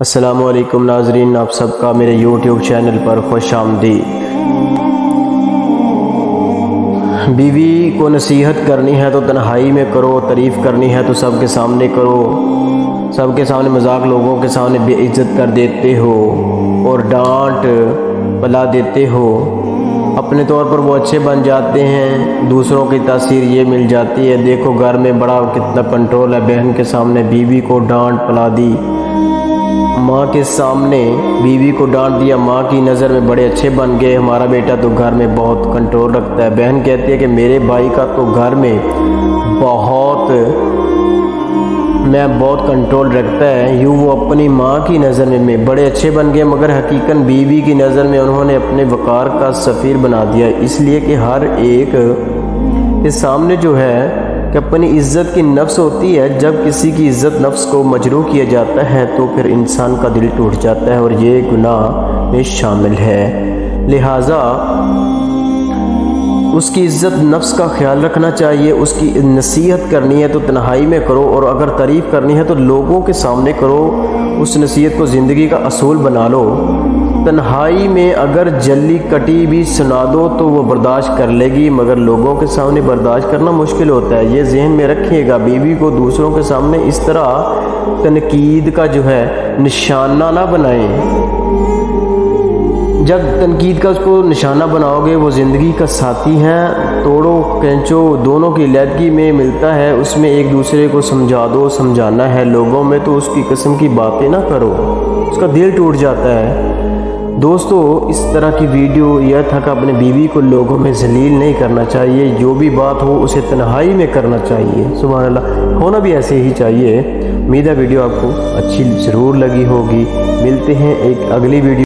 السلام علیکم ناظرین، آپ سب کا میرے یوٹیوب چینل پر خوش آمدید۔ بیوی کو نصیحت کرنی ہے تو تنہائی میں کرو، تعریف کرنی ہے تو سب کے سامنے کرو۔ سب کے سامنے مذاق، لوگوں کے سامنے بے عزت کر دیتے ہو اور ڈانٹ پلا دیتے ہو۔ اپنے طور پر وہ اچھے بن جاتے ہیں، دوسروں کی تاثیر یہ مل جاتی ہے۔ دیکھو گھر میں بڑا کتنا کنٹرول ہے، بہن کے سامنے بیوی کو ڈانٹ پلا دی، ماں کے سامنے بیوی کو ڈانٹ دیا، ماں کی نظر میں بڑے اچھے بن گئے، ہمارا بیٹا تو گھر میں بہت کنٹرول رکھتا ہے۔ بہن کہتی ہے کہ میرے بھائی کا تو گھر میں بہت کنٹرول رکھتا ہے، یوں وہ اپنی ماں کی نظر میں بڑے اچھے بن گئے، مگر حقیقتاً بیوی کی نظر میں انہوں نے اپنے وقار کا سفیر بنا دیا۔ اس لیے کہ ہر ایک کے سامنے جو ہے کہ اپنی عزت کی نفس ہوتی ہے، جب کسی کی عزت نفس کو مجروح کیا جاتا ہے تو پھر انسان کا دل ٹوٹ جاتا ہے اور یہ گناہ میں شامل ہے۔ لہٰذا اس کی عزت نفس کا خیال رکھنا چاہیے۔ اس کی نصیحت کرنی ہے تو تنہائی میں کرو، اور اگر تعریف کرنی ہے تو لوگوں کے سامنے کرو۔ اس نصیحت کو زندگی کا اصول بنا لو۔ تنہائی میں اگر جلی کٹی بھی سنا دو تو وہ برداشت کر لے گی، مگر لوگوں کے سامنے برداشت کرنا مشکل ہوتا ہے۔ یہ ذہن میں رکھیے گا، بیوی کو دوسروں کے سامنے اس طرح تنقید کا جو ہے نشانہ نہ بنائیں۔ جب تنقید کا اس کو نشانہ بناؤ گے، وہ زندگی کا ساتھی ہیں، توڑو کھینچو دونوں کی علیحدگی میں ملتا ہے، اس میں ایک دوسرے کو سمجھا دو، سمجھانا ہے لوگوں میں تو اس کی قسم کی باتیں نہ کرو، اس کا دل ٹوٹ جاتا ہے۔ دوستو، اس طرح کی ویڈیو یہ تھا کہ اپنے بیوی کو لوگوں میں ذلیل نہیں کرنا چاہیے، جو بھی بات ہو اسے تنہائی میں کرنا چاہیے۔ سبحان اللہ، ہونا بھی ایسے ہی چاہیے۔ امید ہے ویڈیو آپ کو اچھی ضرور لگی ہوگی۔ ملتے ہیں ایک اگلی ویڈیو